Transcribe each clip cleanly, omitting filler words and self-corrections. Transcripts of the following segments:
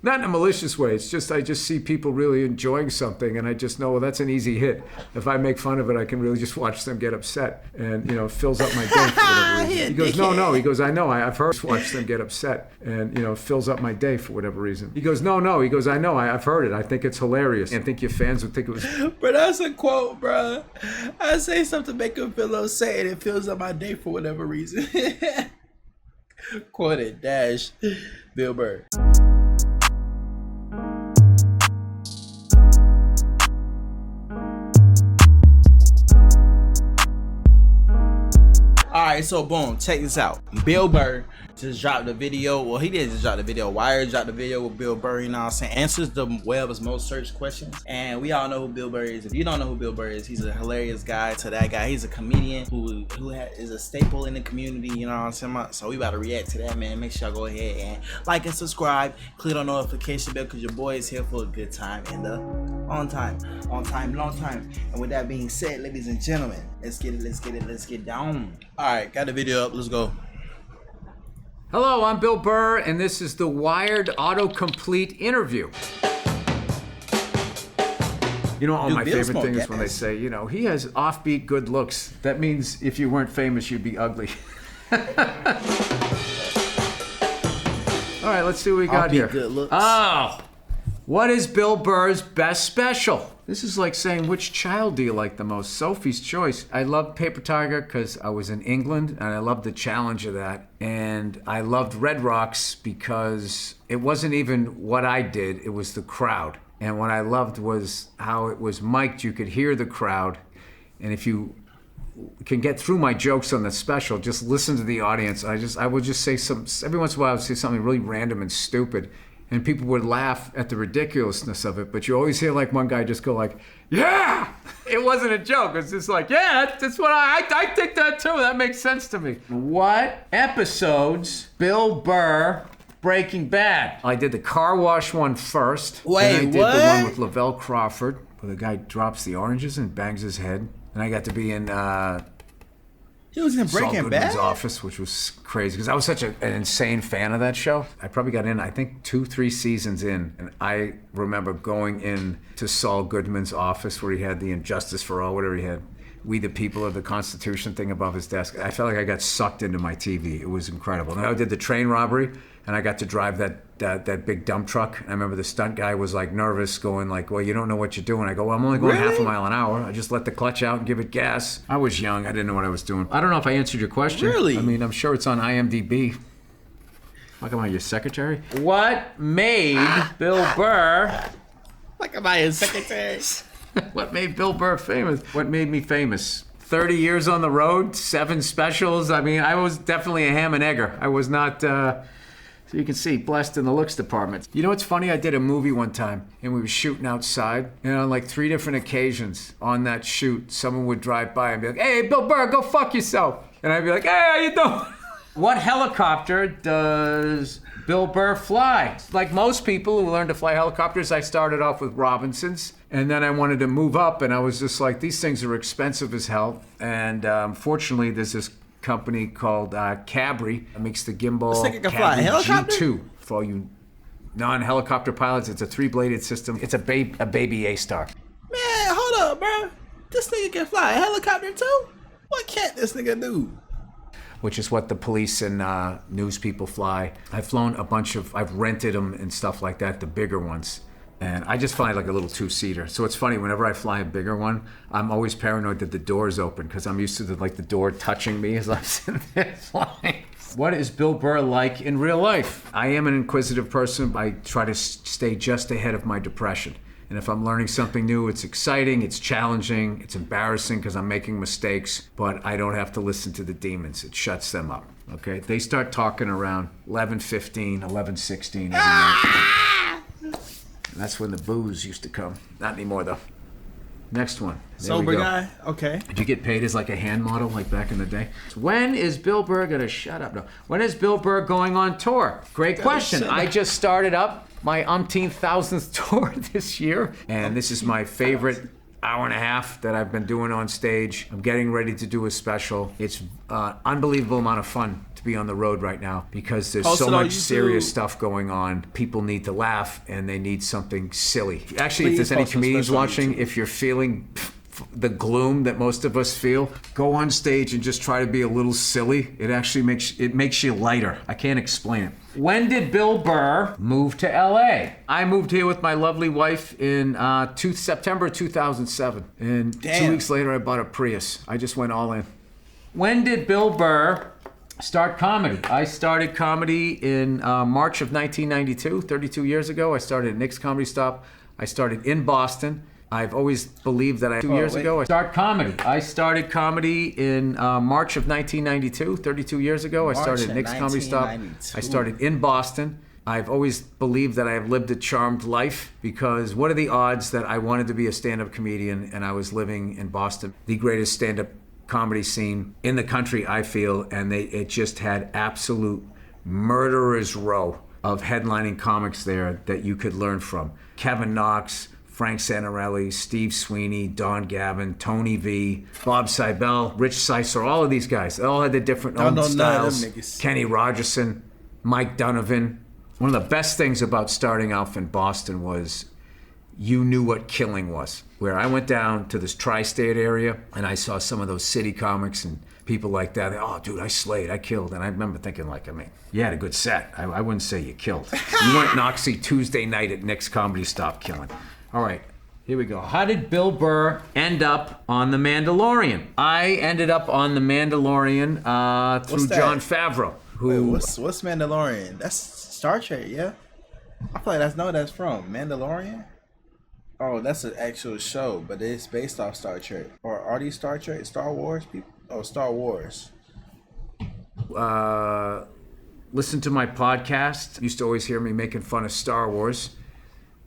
Not in a malicious way. It's just I just see people really enjoying something, and I just know, well, that's an easy hit. If I make fun of it, I can really just watch them get upset, and it fills up my day for whatever reason. He goes, no. He goes, I know. I've heard watch them get upset, and it fills up my day for whatever reason. He goes, no. He goes, I know. I've heard it. I think it's hilarious. I think your fans would think it was. But that's a quote, bro. I say something to make him feel upset, and it fills up my day for whatever reason. Quoted dash Bill Burr. Alright, so boom, check this out. Bill Burr just dropped a video. Well, he didn't just drop the video. Wired dropped the video with Bill Burr, you know what I'm saying? Answers the web's most searched questions. And we all know who Bill Burr is. If you don't know who Bill Burr is, he's a hilarious guy to that guy. He's a comedian who is a staple in the community, you know what I'm saying? So we about to react to that, man. Make sure y'all go ahead and like and subscribe. Click on notification bell because your boy is here for a good time and long time. And with that being said, ladies and gentlemen, let's get down. Alright, got the video up. Let's go. Hello, I'm Bill Burr, and this is the Wired Autocomplete interview. My favorite thing is when they say, he has offbeat good looks. That means if you weren't famous, you'd be ugly. All right, let's see what we got here. Good looks. Oh, what is Bill Burr's best special? This is like saying, which child do you like the most? Sophie's Choice. I loved Paper Tiger because I was in England, and I loved the challenge of that. And I loved Red Rocks because it wasn't even what I did, it was the crowd. And what I loved was how it was mic'd. You could hear the crowd. And if you can get through my jokes on the special, just listen to the audience. I would just say every once in a while I would say something really random and stupid. And people would laugh at the ridiculousness of it, but you always hear like one guy just go like, yeah! It wasn't a joke, it's just like, yeah, that's what I think that too, that makes sense to me. What episodes Bill Burr Breaking Bad? I did the car wash one first. Wait, then I did what? the one with Lavelle Crawford, where the guy drops the oranges and bangs his head. And I got to be in He was in Saul Breaking Goodman's Bad? office, which was crazy because I was such an insane fan of that show. I probably got in, I think, 2-3 seasons in, and I remember going in to Saul Goodman's office where he had the Injustice for All, whatever he had, We the People of the Constitution thing above his desk. I felt like I got sucked into my TV. It was incredible. And I did the train robbery, and I got to drive that big dump truck. I remember the stunt guy was like nervous, going like, well, you don't know what you're doing. I go, well, I'm only going half a mile an hour. I just let the clutch out and give it gas. I was young. I didn't know what I was doing. I don't know if I answered your question. Really? I mean, I'm sure it's on IMDb. Like, am I your secretary? What made Bill Burr... Like am I his secretary? What made Bill Burr famous? What made me famous? 30 years on the road, 7 specials. I mean, I was definitely a ham and egger. I was not... So you can see, blessed in the looks department. You know what's funny? I did a movie one time, and we were shooting outside, and on like 3 different occasions on that shoot, someone would drive by and be like, hey, Bill Burr, go fuck yourself. And I'd be like, hey, how you doing? What helicopter does Bill Burr fly? Like most people who learn to fly helicopters, I started off with Robinsons, and then I wanted to move up, and I was just like, these things are expensive as hell. And fortunately, there's this company called Cabri that makes the gimbal This nigga can fly a Cabri helicopter? G2 for all you non-helicopter pilots. It's a 3-bladed system. It's a baby A-star. Man, hold up, bro. This nigga can fly a helicopter too? What can't this nigga do? Which is what the police and news people fly. I've rented them and stuff like that, the bigger ones. And I just fly like a little 2-seater. So it's funny, whenever I fly a bigger one, I'm always paranoid that the door's open because I'm used to the door touching me as I'm sitting there flying. What is Bill Burr like in real life? I am an inquisitive person. I try to stay just ahead of my depression. And if I'm learning something new, it's exciting, it's challenging, it's embarrassing because I'm making mistakes, but I don't have to listen to the demons. It shuts them up, okay? They start talking around 11:15, 11:16 every night. And that's when the booze used to come. Not anymore, though. Next one. There we Sober go. guy? Okay. Did you get paid as like a hand model like back in the day? When is Bill Burr gonna shut up? No. When is Bill Burr going on tour? Great question. I just started up my umpteenth thousandth tour this year, and this is my favorite hour and a half that I've been doing on stage. I'm getting ready to do a special. It's an unbelievable amount of fun to be on the road right now because there's Post so it on much YouTube. serious stuff going on. People need to laugh and they need something silly. Actually, Please if there's any post a comedians special on watching, YouTube. if you're feeling the gloom that most of us feel, go on stage and just try to be a little silly. It actually makes you lighter. I can't explain it. When did Bill Burr move to LA? I moved here with my lovely wife in September 2007. And Damn. 2 weeks later, I bought a Prius. I just went all in. When did Bill Burr start comedy? I started comedy in March of 1992, 32 years ago. I started at Nick's Comedy Stop. I started in Boston. I've always believed that 2 years ago. I started comedy. I started comedy in March of 1992, 32 years ago. I started at Nick's Comedy Stop. 1992. I started in Boston. I've always believed that I have lived a charmed life because what are the odds that I wanted to be a stand-up comedian and I was living in Boston, the greatest stand-up comedy scene in the country, I feel, and it just had absolute murderer's row of headlining comics there that you could learn from. Kevin Knox, Frank Santarelli, Steve Sweeney, Don Gavin, Tony V, Bob Seibel, Rich Seisler, all of these guys. They all had their different own know none of styles. them niggas. Kenny Rogerson, Mike Donovan. One of the best things about starting off in Boston was you knew what killing was. Where I went down to this tri-state area and I saw some of those city comics and people like that. Oh, dude, I slayed, I killed. And I remember thinking like, I mean, you had a good set. I wouldn't say you killed. You weren't Noxie Tuesday night at Nick's Comedy Stop killing. All right, here we go. How did Bill Burr end up on The Mandalorian? I ended up on The Mandalorian through What's that? Jon Favreau. Who? Wait, what's Mandalorian? That's Star Trek, yeah? I feel like that's from Mandalorian? Oh, that's an actual show, but it's based off Star Trek. Or are these Star Trek, Star Wars people? Oh, Star Wars. Listen to my podcast. Used to always hear me making fun of Star Wars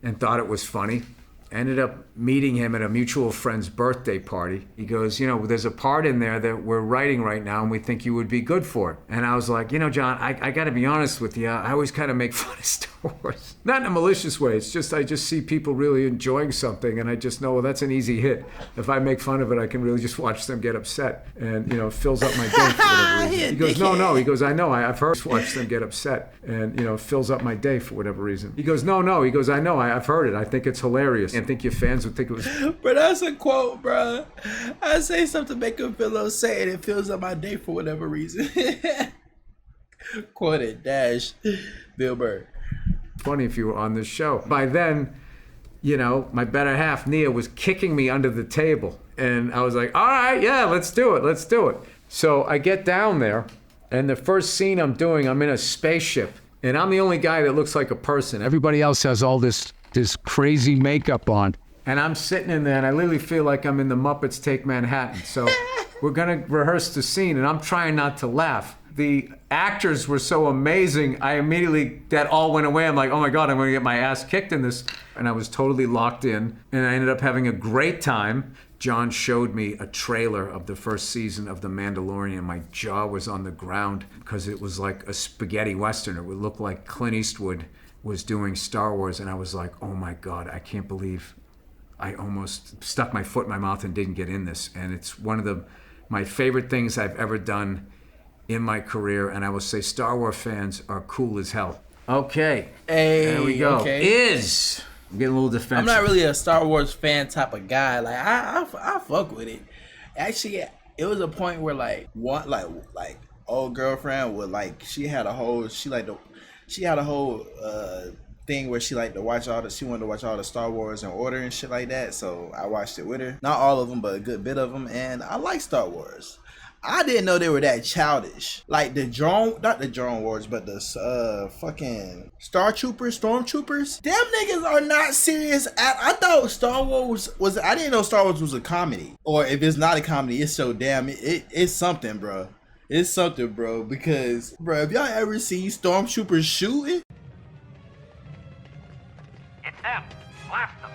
and thought it was funny. Ended up meeting him at a mutual friend's birthday party. He goes, you know, there's a part in there that we're writing right now and we think you would be good for it. And I was like, you know, John, I got to be honest with you. I always kind of make fun of Star Wars. Not in a malicious way. It's just, I just see people really enjoying something and I just know, well, that's an easy hit. If I make fun of it, I can really just watch them get upset. And, you know, it fills up my day for whatever reason. He goes, no. He goes, I know. I've heard watch them get upset. And, you know, it fills up my day for whatever reason. He goes, no. He goes, I know. I've heard it. I think it's hilarious. I think your fans would think it was... Bro, that's a quote, bro. I say something to make him feel upset and it fills up my day for whatever reason. Quoted, dash, Bill Burr. funny if you were on this show. By then, you know, my better half, Nia, was kicking me under the table. And I was like, all right, yeah, let's do it. So I get down there, and the first scene I'm doing, I'm in a spaceship. And I'm the only guy that looks like a person. Everybody else has all this crazy makeup on. And I'm sitting in there, and I literally feel like I'm in the Muppets Take Manhattan. So we're going to rehearse the scene, and I'm trying not to laugh. The actors were so amazing, that all went away. I'm like, oh my God, I'm going to get my ass kicked in this. And I was totally locked in, and I ended up having a great time. John showed me a trailer of the first season of The Mandalorian. My jaw was on the ground because it was like a spaghetti Western. It would look like Clint Eastwood was doing Star Wars, and I was like, oh my God, I can't believe I almost stuck my foot in my mouth and didn't get in this. And it's one of my favorite things I've ever done in my career, and I will say Star Wars fans are cool as hell. Okay, Hey, there we go. okay. I'm getting a little defensive. I'm not really a Star Wars fan type of guy. Like I fuck with it. Actually, it was a point where like old girlfriend would like she had a whole thing where she wanted to watch all the Star Wars in order and shit like that. So I watched it with her. Not all of them, but a good bit of them, and I like Star Wars. I didn't know they were that childish. Like not the drone wars, but the fucking stormtroopers. Them niggas are not serious. I thought Star Wars was. I didn't know Star Wars was a comedy. Or if it's not a comedy, it's so damn. It's something, bro. It's something, bro. Because, bro, if y'all ever see stormtroopers shooting, it's them. Blast them.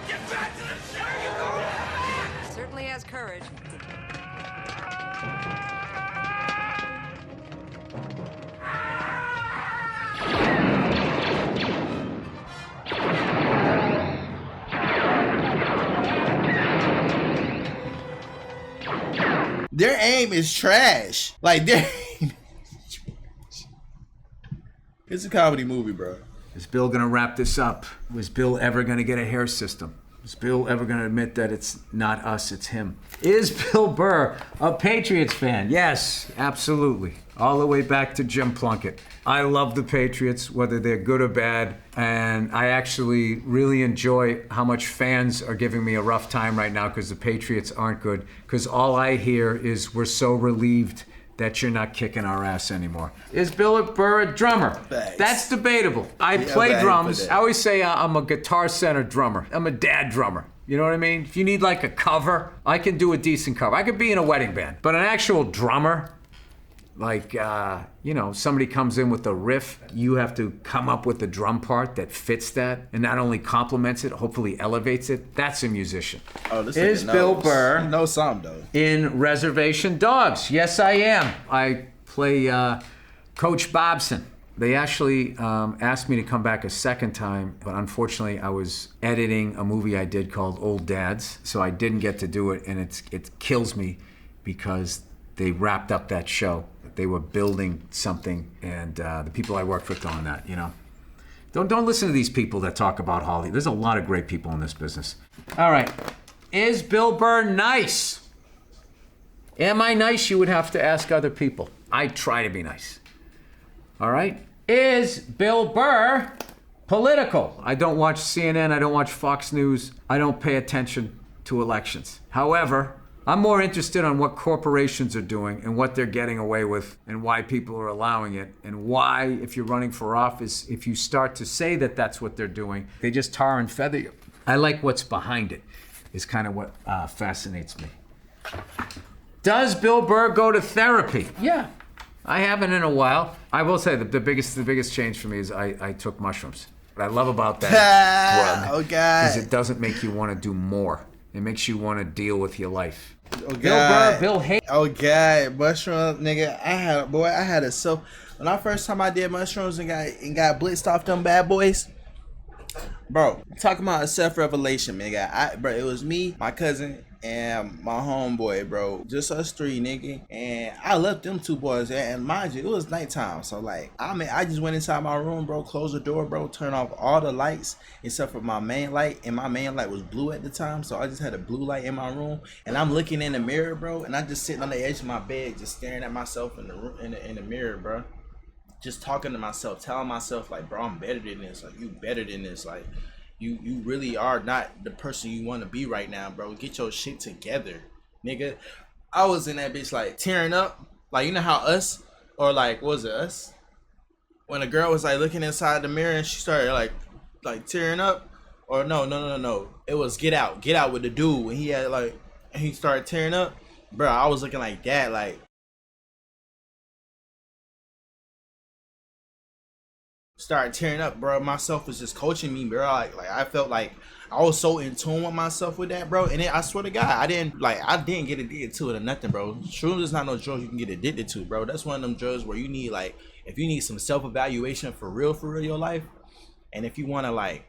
Get back to the show! Certainly has courage. Their aim is trash. Like their aim is trash. It's a comedy movie, bro. Is Bill gonna wrap this up? Was Bill ever gonna get a hair system? Is Bill ever gonna admit that it's not us, it's him? Is Bill Burr a Patriots fan? Yes, absolutely. All the way back to Jim Plunkett. I love the Patriots, whether they're good or bad, and I actually really enjoy how much fans are giving me a rough time right now because the Patriots aren't good, because all I hear is we're so relieved that you're not kicking our ass anymore. Is Bill Burr a drummer? Thanks. That's debatable. I play but drums. I always say I'm a guitar-centered drummer. I'm a dad drummer. You know what I mean? If you need like a cover, I can do a decent cover. I could be in a wedding band. But an actual drummer, like, somebody comes in with a riff, you have to come up with the drum part that fits that and not only complements it, hopefully elevates it. That's a musician. Oh, this Is nigga Bill knows. Burr He knows something, though. in Reservation Dogs? Yes, I am. I play Coach Bobson. They actually asked me to come back a second time, but unfortunately I was editing a movie I did called Old Dads, so I didn't get to do it, and it kills me because they wrapped up that show. They were building something, and the people I worked with on that, Don't listen to these people that talk about Hollywood. There's a lot of great people in this business. All right. Is Bill Burr nice? Am I nice? You would have to ask other people. I try to be nice. All right. Is Bill Burr political? I don't watch CNN. I don't watch Fox News. I don't pay attention to elections. However, I'm more interested on what corporations are doing and what they're getting away with and why people are allowing it and why, if you're running for office, if you start to say that that's what they're doing, they just tar and feather you. I like what's behind it, is kind of what fascinates me. Does Bill Burr go to therapy? Yeah, I haven't in a while. I will say that the biggest change for me is I took mushrooms. What I love about that drug is it doesn't make you want to do more. It makes you want to deal with your life. Oh, God. Bill Burr, Bill Hay. Oh, God. Mushroom, nigga. I had it so... When I first time I did mushrooms and got blitzed off them bad boys, bro, talking about a self-revelation, nigga. Bro, it was me, my cousin, and my homeboy, bro. Just us three, nigga. And I left them two boys. And mind you, it was nighttime. So, like, I just went inside my room, bro, closed the door, bro, turned off all the lights except for my main light. And my main light was blue at the time. So I just had a blue light in my room. And I'm looking in the mirror, bro. And I'm just sitting on the edge of my bed, just staring at myself in the room, in the mirror, bro. Just talking to myself, telling myself, like, bro, I'm better than this. Like, you better than this. Like, you really are not the person you want to be right now, bro. Get your shit together, nigga. I was in that bitch, like, tearing up. Like, you know how Us, or like, what was it, Us? When a girl was, like, looking inside the mirror and she started, like tearing up. Or no. It was Get Out. Get Out with the dude when he had, like, and he started tearing up. Bro, I was looking like that, like, started tearing up, bro. Myself was just coaching me, bro. Like I felt like I was so in tune with myself with that, bro. And then I swear to God, I didn't get addicted to it or nothing, bro. Shrooms is not no drug you can get addicted to, bro. That's one of them drugs where you need, like, if you need some self-evaluation for real your life, and if you want to, like,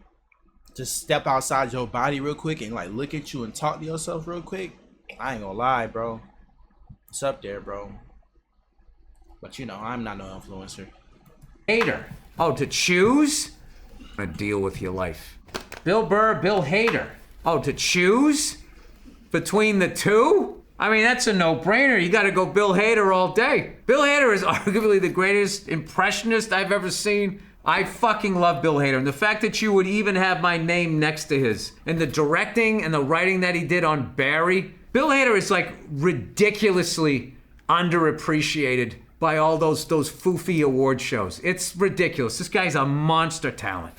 just step outside your body real quick and, like, look at you and talk to yourself real quick, I ain't gonna lie, bro. It's up there, bro. But I'm not no influencer. Hater. Oh, to choose? To deal with your life. Bill Burr, Bill Hader. Oh, to choose between the two? I mean, that's a no-brainer. You got to go Bill Hader all day. Bill Hader is arguably the greatest impressionist I've ever seen. I fucking love Bill Hader. And the fact that you would even have my name next to his, and the directing and the writing that he did on Barry. Bill Hader is, like, ridiculously underappreciated by all those foofy award shows. It's ridiculous. This guy's a monster talent.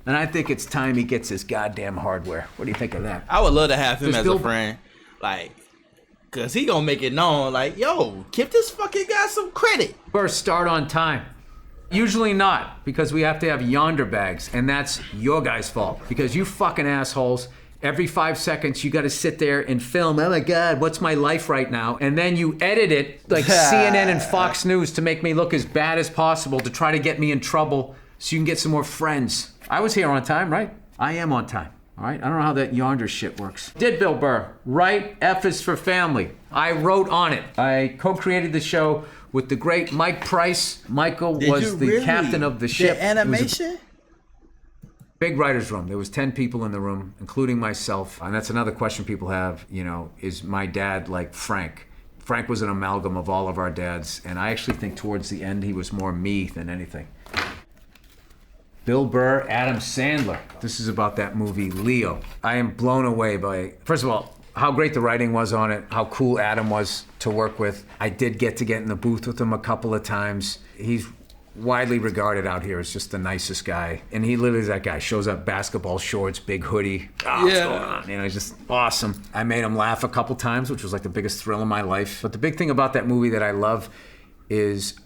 And I think it's time he gets his goddamn hardware. What do you think of that? I would love to have him as a friend. Like, cause he gonna make it known, like, yo, give this fucking guy some credit. First, start on time. Usually not, because we have to have yonder bags, and that's your guys' fault. Because you fucking assholes, every 5 seconds you gotta sit there and film, oh my God, what's my life right now? And then you edit it like CNN and Fox News to make me look as bad as possible to try to get me in trouble so you can get some more friends. I was here on time, right? I am on time. All right, I don't know how that yonder shit works. Did Bill Burr write F is for Family? I wrote on it. I co-created the show with the great Mike Price. Michael was the captain of the ship. The animation? Big writer's room. There was 10 people in the room, including myself. And that's another question people have, you know, is my dad like Frank? Frank was an amalgam of all of our dads, and I actually think towards the end he was more me than anything. Bill Burr, Adam Sandler. This is about that movie, Leo. I am blown away by, first of all, how great the writing was on it, how cool Adam was to work with. I did get in the booth with him a couple of times. He's widely regarded out here as just the nicest guy. And he literally is that guy. Shows up, basketball shorts, big hoodie. Oh, what's going on? You know, he's just awesome. I made him laugh a couple times, which was like the biggest thrill of my life. But the big thing about that movie that I love is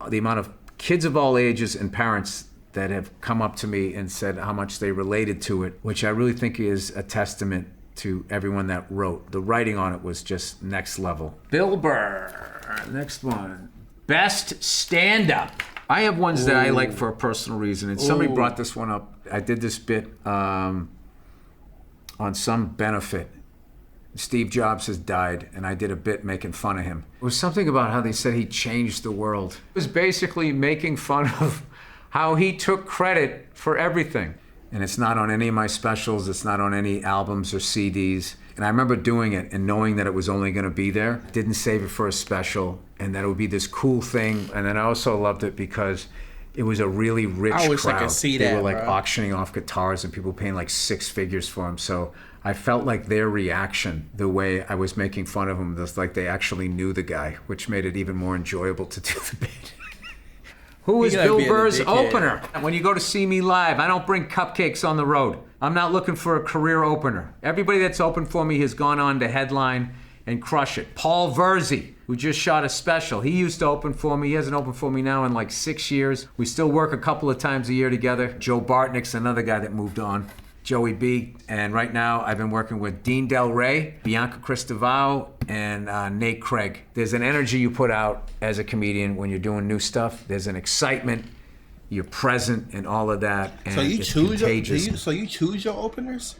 the amount of kids of all ages and parents that have come up to me and said how much they related to it, which I really think is a testament to everyone that wrote. The writing on it was just next level. Bill Burr, next one. Best stand-up. I have ones that I like for a personal reason, and somebody brought this one up. I did this bit on some benefit. Steve Jobs has died, and I did a bit making fun of him. It was something about how they said he changed the world. It was basically making fun of how he took credit for everything. And it's not on any of my specials, it's not on any albums or CDs. And I remember doing it and knowing that it was only gonna be there. Didn't save it for a special, and that it would be this cool thing. And then I also loved it because it was a really rich crowd. I wish I could see that, They were like bro. auctioning off guitars and people paying like 6 figures for them. So I felt like their reaction, the way I was making fun of them, was like they actually knew the guy, which made it even more enjoyable to do the bit. Who is Bill Burr's opener? When you go to see me live, I don't bring cupcakes on the road. I'm not looking for a career opener. Everybody that's opened for me has gone on to headline and crush it. Paul Verzi, who just shot a special, he used to open for me. He hasn't opened for me now in like 6 years. We still work a couple of times a year together. Joe Bartnick's another guy that moved on. Joey B. And right now I've been working with Dean Del Rey, Bianca Cristevao, and Nate Craig. There's an energy you put out as a comedian when you're doing new stuff. There's an excitement. You're present and all of that. And So you it's choose contagious. you choose your openers?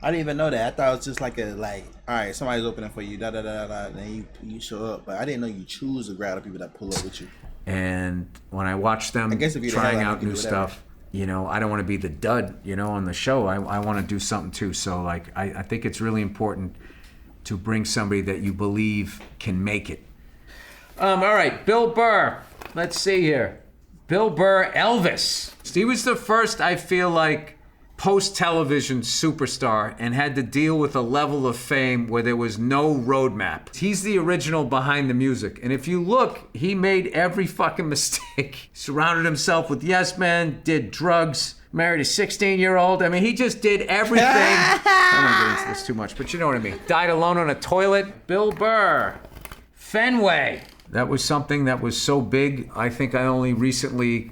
I didn't even know that. I thought it was just like all right, somebody's opening for you, da da da da, then you show up. But I didn't know you choose to grab the people that pull up with you. And when I watch them guess if you're the trying headliner, out you new can do whatever. stuff, you know, I don't want to be the dud, you know, on the show. I want to do something too. So like, I think it's really important to bring somebody that you believe can make it. All right, Bill Burr. Let's see here. Bill Burr, Elvis. He was the first, I feel like, post-television superstar and had to deal with a level of fame where there was no roadmap. He's the original behind the music. And if you look, he made every fucking mistake. Surrounded himself with yes men, did drugs, married a 16-year-old. I mean, he just did everything. I don't want to get into this too much, but you know what I mean. Died alone on a toilet. Bill Burr. Fenway. That was something that was so big, I think I only recently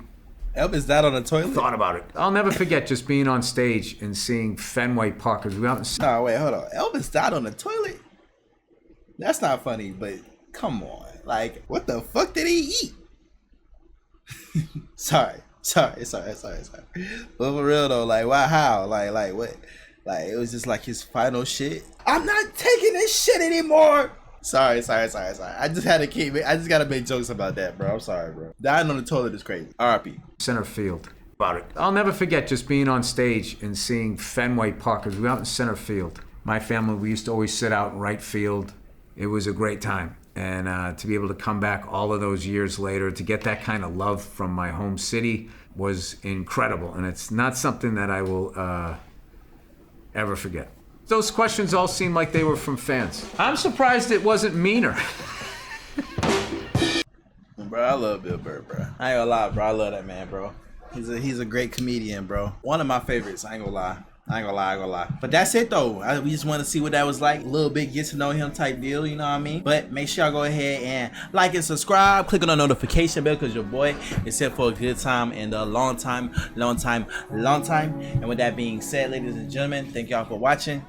Elvis died on the toilet? thought about it. I'll never forget just being on stage and seeing Fenway Park. Cause we were out in No, wait, hold on. Elvis died on the toilet? That's not funny, but come on. Like, what the fuck did he eat? Sorry. But for real though, like, why, how? Like what? Like, it was just like his final shit. I'm not taking this shit anymore. Sorry. I just had to keep it. I just gotta make jokes about that, bro. I'm sorry, bro. Dying on the toilet is crazy. R.I.P. center field. About it. I'll never forget just being on stage and seeing Fenway Park. Cause we were out in center field. My family, we used to always sit out in right field. It was a great time. And to be able to come back all of those years later, to get that kind of love from my home city was incredible. And it's not something that I will ever forget. Those questions all seem like they were from fans. I'm surprised it wasn't meaner. Bro, I love Bill Burr, bro. I ain't gonna lie, bro. I love that man, bro. He's a great comedian, bro. One of my favorites. I ain't gonna lie. But that's it though. We just want to see what that was like. A little bit get to know him type deal, you know what I mean? But make sure y'all go ahead and like and subscribe. Click on the notification bell because your boy is here for a good time and a long time. And with that being said, ladies and gentlemen, thank y'all for watching.